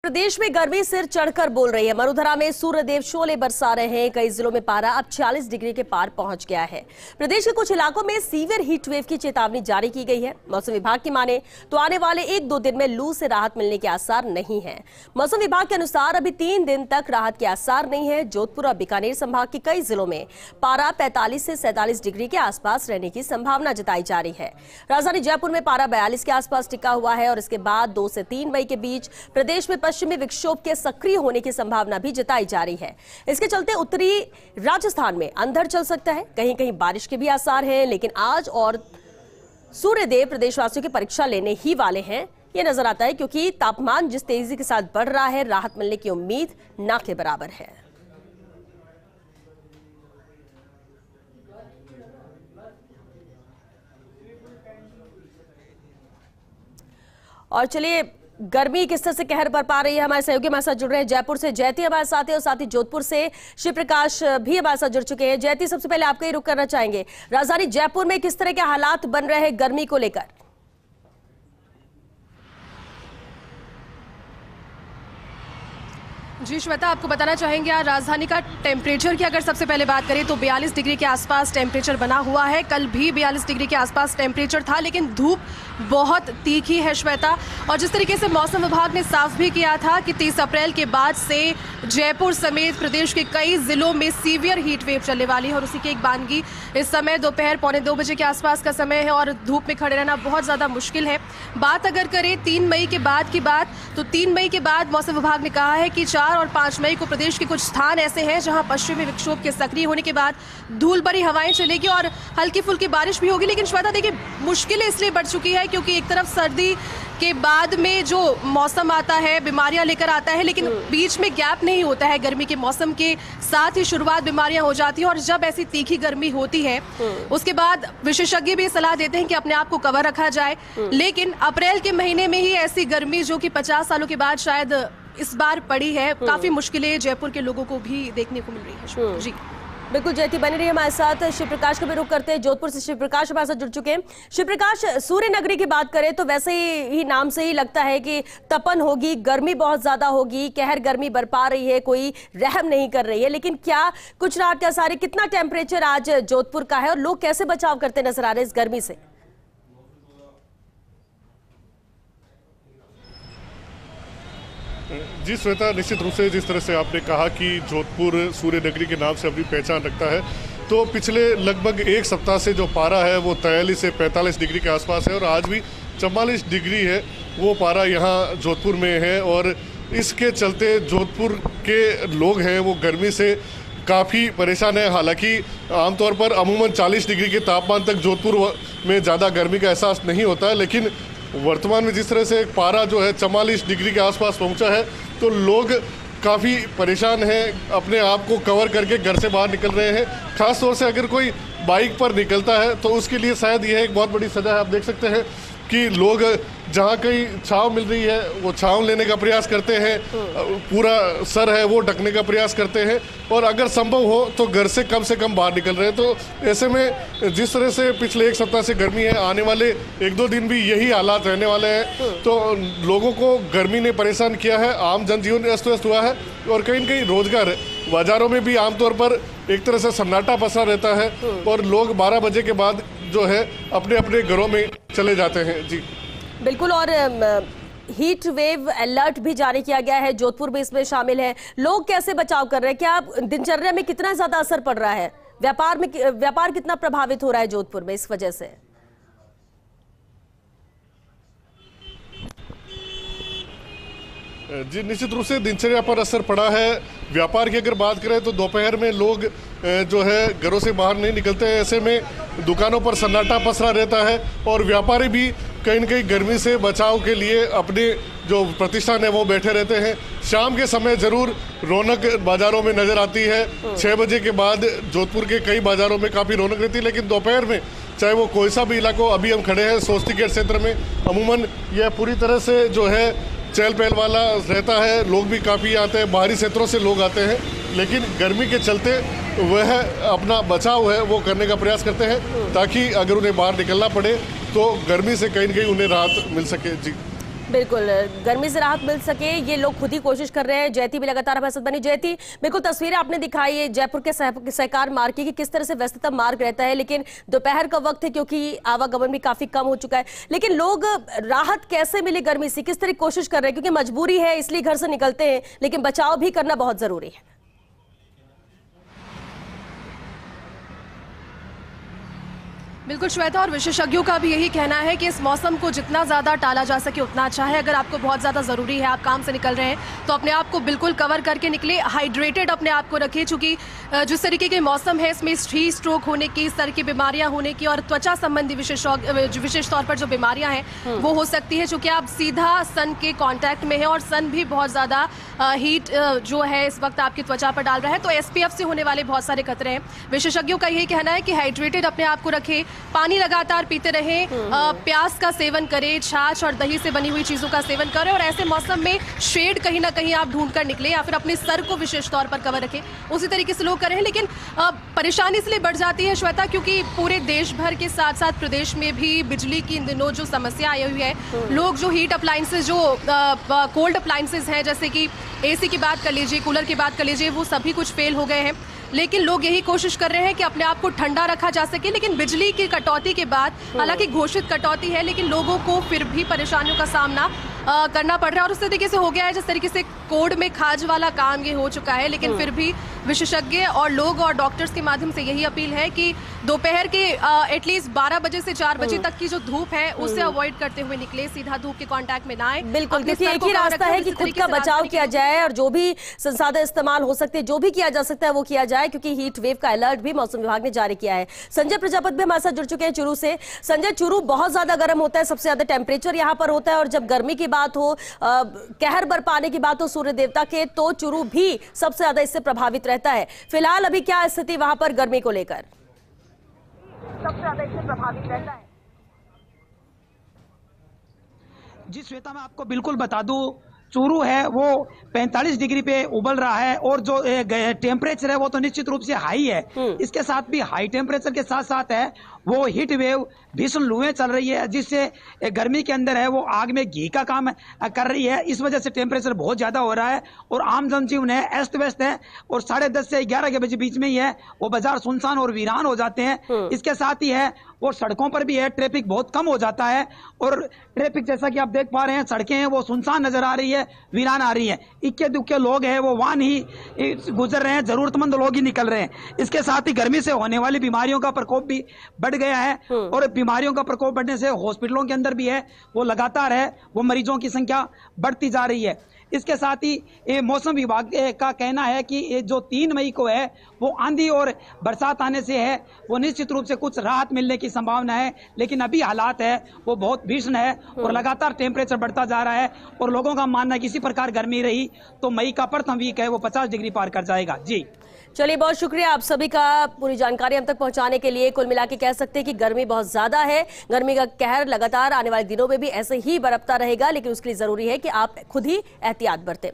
प्रदेश में गर्मी सिर चढ़कर बोल रही है। मरुधरा में सूर्यदेव शोले बरसा रहे हैं। कई जिलों में पारा अब 40 डिग्री के पार पहुंच गया है। प्रदेश के कुछ इलाकों में सीवियर हीट वेव की चेतावनी जारी की गई है। मौसम विभाग की माने तो आने वाले 1-2 दिन में लू से राहत मिलने के आसार नहीं है। मौसम विभाग के अनुसार अभी 3 दिन तक राहत के आसार नहीं है। जोधपुर और बीकानेर संभाग के कई जिलों में पारा 45 से 47 डिग्री के आसपास रहने की संभावना जताई जा रही है। राजधानी जयपुर में पारा 42 के आसपास टिका हुआ है और इसके बाद 2 से 3 मई के बीच प्रदेश में पश्चिमी विक्षोभ के सक्रिय होने की संभावना भी जताई जा रही है। इसके चलते उत्तरी राजस्थान में अंधड़ चल सकता है। कहीं कहीं बारिश के भी आसार हैं, लेकिन आज और सूर्यदेव प्रदेशवासियों की परीक्षा लेने ही वाले हैं, ये नजर आता है, क्योंकि तापमान जिस तेजी के साथ बढ़ रहा है, राहत मिलने की उम्मीद ना के बराबर है। और चलिए, गर्मी किस तरह से कहर बरपा रही है, हमारे सहयोगी हमारे साथ जुड़ रहे हैं जयपुर से जयती हमारे साथ है और साथ ही जोधपुर से शिव प्रकाश भी हमारे साथ जुड़ चुके हैं। जयती, सबसे पहले आपका ही रुख करना चाहेंगे, राजधानी जयपुर में किस तरह के हालात बन रहे हैं गर्मी को लेकर? जी श्वेता, आपको बताना चाहेंगे आज राजधानी का टेम्परेचर की अगर सबसे पहले बात करें तो 42 डिग्री के आसपास टेम्परेचर बना हुआ है। कल भी 42 डिग्री के आसपास टेम्परेचर था, लेकिन धूप बहुत तीखी है श्वेता। और जिस तरीके से मौसम विभाग ने साफ भी किया था कि 30 अप्रैल के बाद से जयपुर समेत प्रदेश के कई जिलों में सीवियर हीट वेव चलने वाली है और उसी की एक बानगी इस समय दोपहर 1:45 बजे के आसपास का समय है और धूप में खड़े रहना बहुत ज़्यादा मुश्किल है। बात अगर करें 3 मई के बाद की बात, तो 3 मई के बाद मौसम विभाग ने कहा है कि 4 और 5 मई को प्रदेश के कुछ स्थान ऐसे हैं जहां पश्चिमी विक्षोभ के सक्रिय होने के बाद धूल भरी हवाएं चलेगी और हल्की फुल्की बारिश भी होगी। लेकिन श्वेता देखिए, मुश्किलें इसलिए बढ़ चुकी है क्योंकि एक तरफ सर्दी के बाद में जो मौसम आता है बीमारियां लेकर आता है, लेकिन बीच में गैप नहीं होता है। गर्मी के मौसम के साथ ही शुरुआत बीमारियां हो जाती है और जब ऐसी तीखी गर्मी होती है उसके बाद विशेषज्ञ भी सलाह देते हैं कि अपने आप को कवर रखा जाए। लेकिन अप्रैल के महीने में ही ऐसी गर्मी जो कि 50 सालों के बाद शायद इस बार पड़ी है, काफी मुश्किलें जयपुर के लोगों को भी देखने को मिल रही है। जी बिल्कुल, जयती बनी रही हमारे साथ। शिव प्रकाश का भी रुख करते हैं, जोधपुर से शिव प्रकाश हमारे साथ जुड़ चुके हैं। शिव प्रकाश, सूर्य नगरी की बात करें तो वैसे ही नाम से ही लगता है कि तपन होगी, गर्मी बहुत ज्यादा होगी, कहर गर्मी बरपा रही है, कोई रहम नहीं कर रही है। लेकिन क्या कुछ रात का सारे कितना टेम्परेचर आज जोधपुर का है और लोग कैसे बचाव करते नजर आ रहे हैं इस गर्मी से? जी श्वेता, निश्चित रूप से जिस तरह से आपने कहा कि जोधपुर सूर्य नगरी के नाम से अपनी पहचान रखता है, तो पिछले लगभग 1 सप्ताह से जो पारा है वो 43 से 45 डिग्री के आसपास है और आज भी 44 डिग्री है वो पारा यहाँ जोधपुर में है। और इसके चलते जोधपुर के लोग हैं वो गर्मी से काफ़ी परेशान है। हालांकि आमतौर पर अमूमन 40 डिग्री के तापमान तक जोधपुर में ज़्यादा गर्मी का एहसास नहीं होता है, लेकिन वर्तमान में जिस तरह से पारा जो है 44 डिग्री के आसपास पहुंचा है तो लोग काफ़ी परेशान हैं, अपने आप को कवर करके घर से बाहर निकल रहे हैं। खास तौर से अगर कोई बाइक पर निकलता है तो उसके लिए शायद यह एक बहुत बड़ी सजा है। आप देख सकते हैं कि लोग जहाँ कहीं छांव मिल रही है वो छांव लेने का प्रयास करते हैं, पूरा सर है वो ढकने का प्रयास करते हैं और अगर संभव हो तो घर से कम बाहर निकल रहे हैं। तो ऐसे में जिस तरह से पिछले 1 सप्ताह से गर्मी है, आने वाले 1-2 दिन भी यही हालात रहने वाले हैं। तो लोगों को गर्मी ने परेशान किया है, आम जनजीवन अस्त व्यस्त हुआ है और कहीं न कहीं रोजगार बाजारों में भी आमतौर पर एक तरह से सन्नाटा पसरा रहता है और लोग 12 बजे के बाद जो है अपने अपने घरों में चले जाते हैं। जी बिल्कुल, और हीट वेव अलर्ट भी जारी किया गया है, जोधपुर भी इसमें शामिल है। लोग कैसे बचाव कर रहे हैं? क्या दिनचर्या में कितना ज्यादा असर पड़ रहा है? व्यापार कितना प्रभावित हो रहा है जोधपुर में इस वजह से? जी निश्चित रूप से दिनचर्या पर असर पड़ा है। व्यापार की अगर बात करें तो दोपहर में लोग जो है घरों से बाहर नहीं निकलते हैं, ऐसे में दुकानों पर सन्नाटा पसरा रहता है और व्यापारी भी कहीं न कहीं गर्मी से बचाव के लिए अपने जो प्रतिष्ठान है वो बैठे रहते हैं। शाम के समय ज़रूर रौनक बाज़ारों में नज़र आती है। 6 बजे के बाद जोधपुर के कई बाज़ारों में काफ़ी रौनक रहती है, लेकिन दोपहर में चाहे वो कोई सा भी इलाका, अभी हम खड़े हैं सोस्ती गेट क्षेत्र में, अमूमन यह पूरी तरह से जो है चहल पहल वाला रहता है, लोग भी काफ़ी आते हैं, बाहरी क्षेत्रों से लोग आते हैं, लेकिन गर्मी के चलते वह अपना बचाव है वो करने का प्रयास करते हैं ताकि अगर उन्हें बाहर निकलना पड़े तो गर्मी से कहीं न कहीं उन्हें राहत मिल सके। जी बिल्कुल, गर्मी से राहत मिल सके ये लोग खुद ही कोशिश कर रहे हैं। जयती भी लगातार हमारे साथ बनी। जयती, बिल्कुल तस्वीरें आपने दिखाई है जयपुर के सहकार मार्ग की, किस तरह से व्यस्ततम मार्ग रहता है, लेकिन दोपहर का वक्त है क्योंकि आवागमन भी काफी कम हो चुका है। लेकिन लोग राहत कैसे मिले गर्मी से, किस तरह की कोशिश कर रहे हैं, क्योंकि मजबूरी है इसलिए घर से निकलते हैं, लेकिन बचाव भी करना बहुत जरूरी है। बिल्कुल श्वेता, और विशेषज्ञों का भी यही कहना है कि इस मौसम को जितना ज़्यादा टाला जा सके उतना अच्छा है। अगर आपको बहुत ज़्यादा ज़रूरी है, आप काम से निकल रहे हैं, तो अपने आप को बिल्कुल कवर करके निकले, हाइड्रेटेड अपने आप को रखें, चूँकि जिस तरीके के मौसम है इसमें हीट स्ट्रोक होने की, सर की बीमारियां होने की और त्वचा संबंधी विशेष तौर पर जो बीमारियां हैं वो हो सकती है, चूँकि आप सीधा सन के कॉन्टैक्ट में हैं और सन भी बहुत ज़्यादा हीट जो है इस वक्त आपकी त्वचा पर डाल रहा है, तो SPF से होने वाले बहुत सारे खतरे हैं। विशेषज्ञों का यही कहना है कि हाइड्रेटेड अपने आप को रखें, पानी लगातार पीते रहें, प्याज का सेवन करें, छाछ और दही से बनी हुई चीजों का सेवन करें, और ऐसे मौसम में शेड कहीं ना कहीं आप ढूंढ कर निकले या फिर अपने सर को विशेष तौर पर कवर रखें। उसी तरीके से लोग करें, लेकिन परेशानी इसलिए बढ़ जाती है श्वेता क्योंकि पूरे देश भर के साथ साथ प्रदेश में भी बिजली की इन दिनों जो समस्या आई हुई है, लोग जो हीट अप्लायंसेज, जो कोल्ड अप्लायंसेज हैं, जैसे कि AC की बात कर लीजिए, कूलर की बात कर लीजिए, वो सभी कुछ फेल हो गए हैं। लेकिन लोग यही कोशिश कर रहे हैं कि अपने आप को ठंडा रखा जा सके, लेकिन बिजली की कटौती के बाद, हालांकि घोषित कटौती है, लेकिन लोगों को फिर भी परेशानियों का सामना करना पड़ रहा है। और उस तरीके से हो गया है जिस तरीके से कोड में खाज वाला काम ये हो चुका है, लेकिन फिर भी विशेषज्ञ और लोग और डॉक्टर्स के माध्यम से यही अपील है कि दोपहर के एटलीस्ट 12 बजे से 4 बजे तक की जो धूप है उसे अवॉइड करते हुए निकले, सीधा धूप के कांटेक्ट में ना आए। बिल्कुल, क्योंकि एक ही रास्ता है कि खुद का बचाव किया जाए और जो भी संसाधन इस्तेमाल हो सकते हैं, जो भी किया जा सकता है वो किया जाए, क्योंकि हीट वेव का अलर्ट भी मौसम विभाग ने जारी किया है। संजय प्रजापति भी हमारे साथ जुड़ चुके हैं चुरू से। संजय, चुरू बहुत ज्यादा गर्म होता है, सबसे ज्यादा टेम्परेचर यहाँ पर होता है, और जब गर्मी की बात हो, कहर बरपाने की बात हो सूर्य देवता के, तो चुरू भी सबसे ज्यादा इससे प्रभावित रहता है। फिलहाल अभी क्या स्थिति वहां पर गर्मी को लेकर? सबसे ज्यादा इससे प्रभावित रहता है। जी श्वेता, मैं आपको बिल्कुल बता दूं, चूरू है वो 45 डिग्री पे उबल रहा है, और जो टेम्परेचर है वो तो निश्चित रूप से हाई है। इसके साथ भी हाई टेम्परेचर के साथ साथ है वो हीट वेव, भीषण लूएं चल रही है, जिससे गर्मी के अंदर है वो आग में घी का काम कर रही है। इस वजह से टेम्परेचर बहुत ज्यादा हो रहा है और आम जनजीवन है अस्त व्यस्त है, और 10:30 से 11 के बजे बीच में ही है वो बाजार सुनसान और वीरान हो जाते हैं। इसके साथ ही है वो सड़कों पर भी है ट्रैफिक बहुत कम हो जाता है, और ट्रैफिक जैसा कि आप देख पा रहे हैं, सड़कें हैं वो सुनसान नजर आ रही है, वीरान आ रही है। इक्के दुक्के लोग हैं वो वाहन ही गुजर रहे हैं, जरूरतमंद लोग ही निकल रहे हैं। इसके साथ ही गर्मी से होने वाली बीमारियों का प्रकोप भी बढ़ गया है, और बीमारियों का प्रकोप बढ़ने से हॉस्पिटलों के अंदर भी है वो लगातार है वो मरीजों की संख्या बढ़ती जा रही है। इसके साथ ही मौसम विभाग का कहना है कि जो 3 मई को है वो आंधी और बरसात आने से है वो निश्चित रूप से कुछ राहत मिलने की संभावना है, लेकिन अभी हालात है वो बहुत भीषण है और लगातार टेम्परेचर बढ़ता जा रहा है, और लोगों का मानना है कि इसी प्रकार गर्मी रही तो मई का प्रथम वीक है वो 50 डिग्री पार कर जाएगा। जी चलिए, बहुत शुक्रिया आप सभी का पूरी जानकारी हम तक पहुंचाने के लिए। कुल मिला के कह सकते हैं कि गर्मी बहुत ज्यादा है, गर्मी का कहर लगातार आने वाले दिनों में भी ऐसे ही बरपता रहेगा, लेकिन उसके लिए जरूरी है कि आप खुद ही एहतियात बरतें।